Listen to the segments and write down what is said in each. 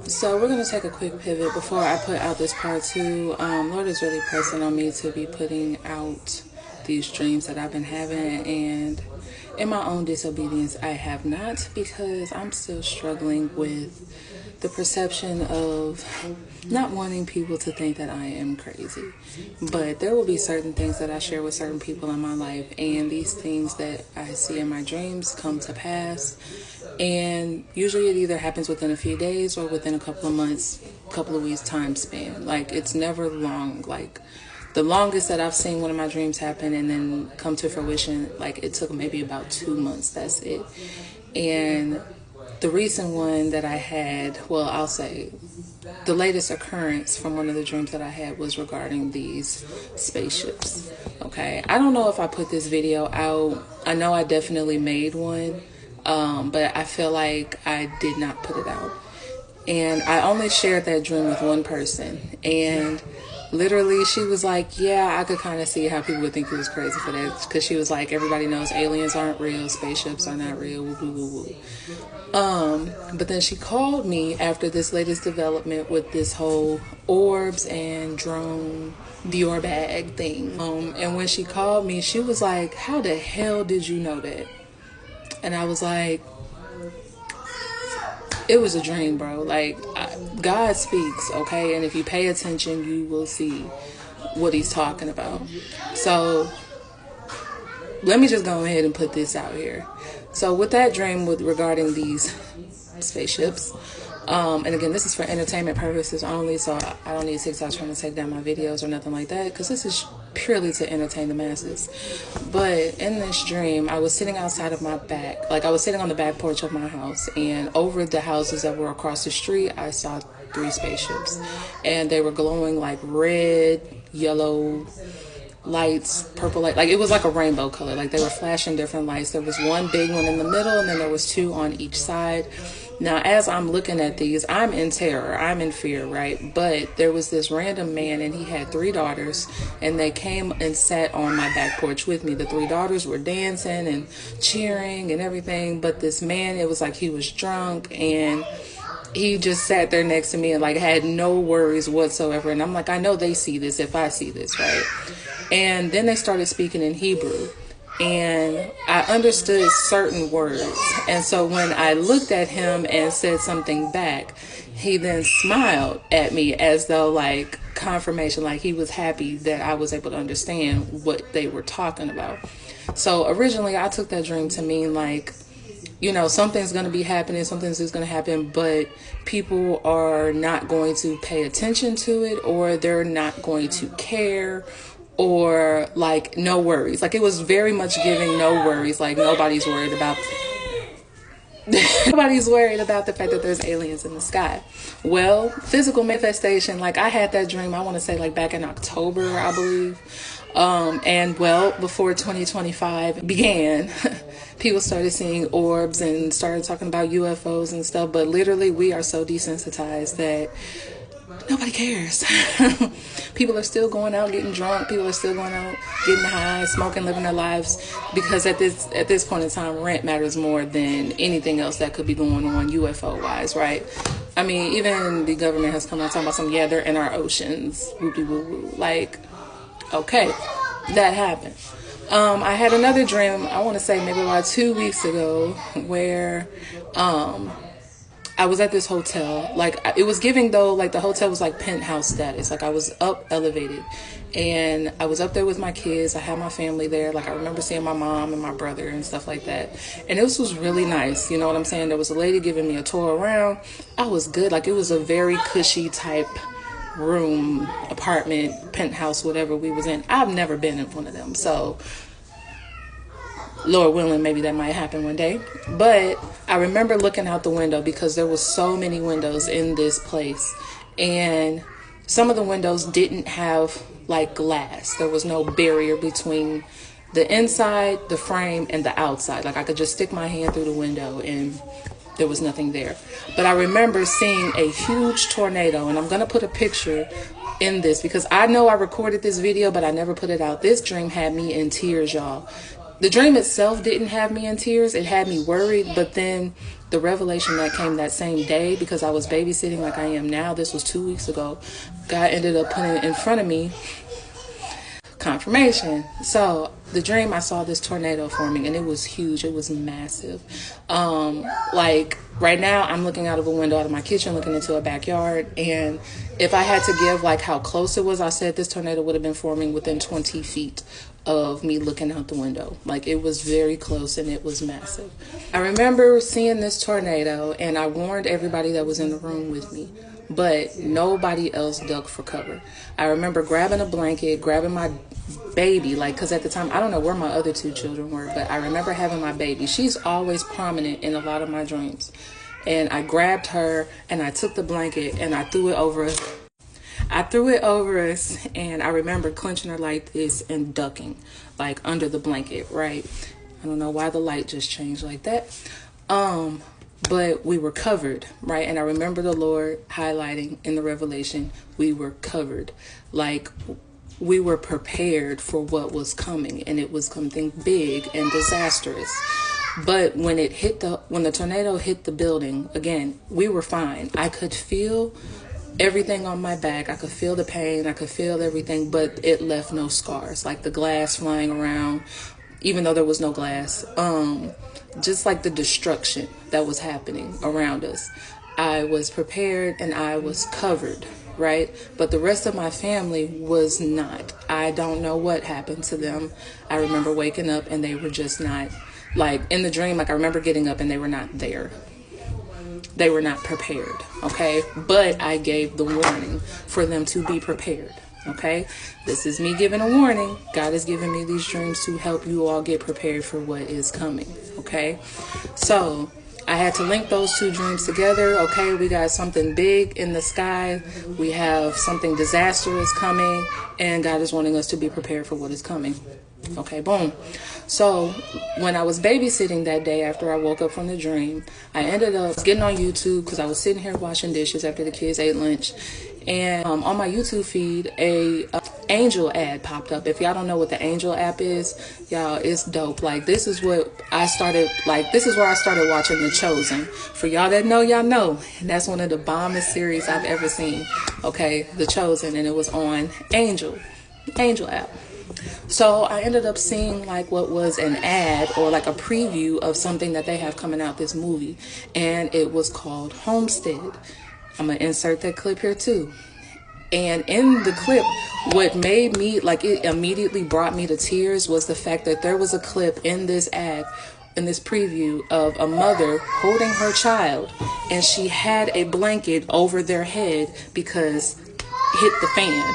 So we're going to take a quick pivot before I put out this part 2. Lord is really pressing on me to be putting out these dreams that I've been having, and in my own disobedience I have not, because I'm still struggling with the perception of not wanting people to think that I am crazy. But there will be certain things that I share with certain people in my life, and these things that I see in my dreams come to pass. And usually it either happens within a few days or within a couple of months, couple of weeks time span. Like, it's never long. Like, the longest that I've seen one of my dreams happen and then come to fruition, like, it took maybe about 2 months. That's it. And the recent one that I had, well, I'll say the latest occurrence from one of the dreams that I had was regarding these spaceships. Okay, I don't know if I put this video out. I know I definitely made one, but I feel like I did not put it out. And I only shared that dream with one person, and literally she was like, yeah, I could kind of see how people would think it was crazy for that, because she was like, everybody knows aliens aren't real, spaceships are not real, woo, woo, woo, woo. But then she called me after this latest development with this whole orbs and drone Dior bag thing. And when she called me, she was like, how the hell did you know that? And I was like, it was a dream, bro. Like, God speaks, okay? And if you pay attention, you will see what he's talking about. So let me just go ahead and put this out here. So with that dream regarding these spaceships, and again, this is for entertainment purposes only, so I don't need TikTok trying to take down my videos or nothing like that, because this is purely to entertain the masses. But in this dream, I was sitting outside of my back, like I was sitting on the back porch of my house, and over the houses that were across the street, I saw 3 spaceships, and they were glowing like red, yellow lights, purple light, like it was like a rainbow color, like they were flashing different lights. There was one big one in the middle, and then there was 2 on each side. Now, as I'm looking at these, I'm in terror, I'm in fear, right? But there was this random man, and he had 3 daughters, and they came and sat on my back porch with me. The 3 daughters were dancing and cheering and everything, but this man, it was like he was drunk, and he just sat there next to me and like had no worries whatsoever. And I'm like, I know they see this if I see this, right? And then they started speaking in Hebrew, and I understood certain words. And so when I looked at him and said something back, he then smiled at me as though like confirmation, like he was happy that I was able to understand what they were talking about. So originally I took that dream to mean like, you know, something's going to be happening, something's just going to happen, but people are not going to pay attention to it, or they're not going to care, or like no worries. Like, it was very much giving no worries, like nobody's worried about nobody's worried about the fact that there's aliens in the sky. Well, physical manifestation, like I had that dream, I want to say like back in October, I believe. And well, before 2025 began, people started seeing orbs and started talking about UFOs and stuff. But literally, we are so desensitized that nobody cares. People are still going out getting drunk. People are still going out getting high, smoking, living their lives, because at this point in time, rent matters more than anything else that could be going on UFO wise, right? I mean, even the government has come out talking about yeah, they're in our oceans. Woo-de-woo-woo. Like, okay, that happened. I had another dream, I want to say maybe about 2 weeks ago, where I was at this hotel. Like, it was giving though, like the hotel was like penthouse status. Like, I was up elevated, and I was up there with my kids. I had my family there. Like, I remember seeing my mom and my brother and stuff like that. And this was really nice. You know what I'm saying? There was a lady giving me a tour around. I was good. Like, it was a very cushy type room, apartment, penthouse, whatever we was in. I've never been in one of them, so Lord willing, maybe that might happen one day. But I remember looking out the window, because there was so many windows in this place, and some of the windows didn't have like glass. There was no barrier between the inside, the frame, and the outside. Like, I could just stick my hand through the window and there was nothing there. But I remember seeing a huge tornado, and I'm going to put a picture in this because I know I recorded this video, but I never put it out. This dream had me in tears, y'all. The dream itself didn't have me in tears. It had me worried, but then the revelation that came that same day, because I was babysitting like I am now, this was 2 weeks ago, God ended up putting it in front of me. Confirmation. So the dream, I saw this tornado forming, and it was huge. It was massive. Like right now I'm looking out of a window out of my kitchen looking into a backyard, and if I had to give like how close it was, I said this tornado would have been forming within 20 feet of me looking out the window. Like it was very close, and it was massive. I remember seeing this tornado, and I warned everybody that was in the room with me, but nobody else ducked for cover. I remember grabbing a blanket, grabbing my baby, like, because at the time I don't know where my other 2 children were, but I remember having my baby. She's always prominent in a lot of my dreams, and I grabbed her and I took the blanket and I threw it over us. And I remember clenching her like this and ducking like under the blanket, right? I don't know why the light just changed like that. But we were covered, right? And I remember the Lord highlighting in the revelation, we were covered. Like we were prepared for what was coming, and it was something big and disastrous. But when the tornado hit the building, again, we were fine. I could feel everything on my back. I could feel the pain. I could feel everything, but it left no scars, like the glass flying around, even though there was no glass. Just like the destruction that was happening around us. I was prepared and I was covered, right? But the rest of my family was not. I don't know what happened to them. I remember waking up and they were just not, like in the dream, like I remember getting up and they were not there. They were not prepared, okay? But I gave the warning for them to be prepared. Okay, this is me giving a warning. God is giving me these dreams to help you all get prepared for what is coming. Okay, so I had to link those 2 dreams together. Okay, we got something big in the sky. We have something disastrous coming, and God is wanting us to be prepared for what is coming. Okay, boom. So when I was babysitting that day after I woke up from the dream, I ended up getting on YouTube because I was sitting here washing dishes after the kids ate lunch. And on my YouTube feed, a Angel ad popped up. If y'all don't know what the Angel app is, y'all, it's dope. Like this is what I started, like this is where I started watching The Chosen. For y'all that know, y'all know. That's one of the bombest series I've ever seen. Okay, The Chosen, and it was on Angel app. So I ended up seeing like what was an ad or like a preview of something that they have coming out, this movie, and it was called Homestead. I'm gonna insert that clip here too. And in the clip, what made me, like it immediately brought me to tears, was the fact that there was a clip in this ad, in this preview, of a mother holding her child, and she had a blanket over their head because hit the fan.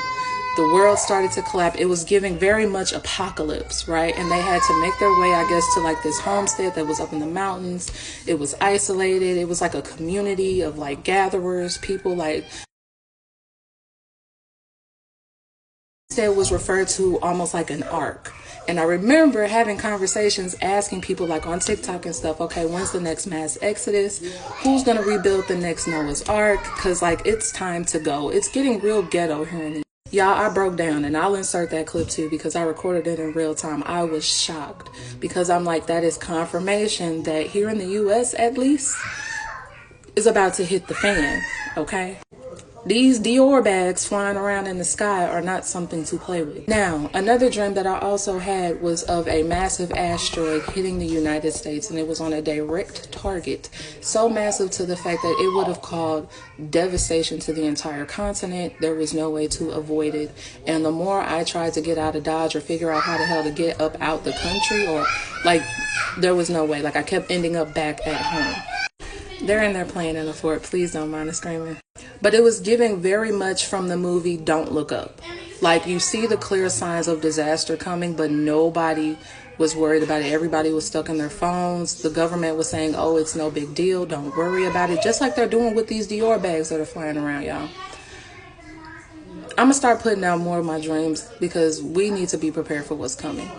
The world started to collapse. It was giving very much apocalypse, right? And they had to make their way, I guess, to like this homestead that was up in the mountains. It was isolated. It was like a community of like gatherers, people like. It was referred to almost like an ark. And I remember having conversations, asking people like on TikTok and stuff, okay, when's the next mass exodus? Who's going to rebuild the next Noah's Ark? Because like it's time to go. It's getting real ghetto here in the y'all. I broke down, and I'll insert that clip too because I recorded it in real time. I was shocked because I'm like, that is confirmation that here in the US at least is about to hit the fan, okay? These Dior bags flying around in the sky are not something to play with. Now, another dream that I also had was of a massive asteroid hitting the United States, and it was on a direct target. So massive to the fact that it would have caused devastation to the entire continent. There was no way to avoid it. And the more I tried to get out of Dodge or figure out how the hell to get up out the country, or like, there was no way. Like, I kept ending up back at home. They're in there playing in the fort. Please don't mind the screaming. But it was giving very much from the movie Don't Look Up. Like, you see the clear signs of disaster coming, but nobody was worried about it. Everybody was stuck in their phones. The government was saying, oh, it's no big deal. Don't worry about it. Just like they're doing with these Dior bags that are flying around, y'all. I'm going to start putting out more of my dreams because we need to be prepared for what's coming.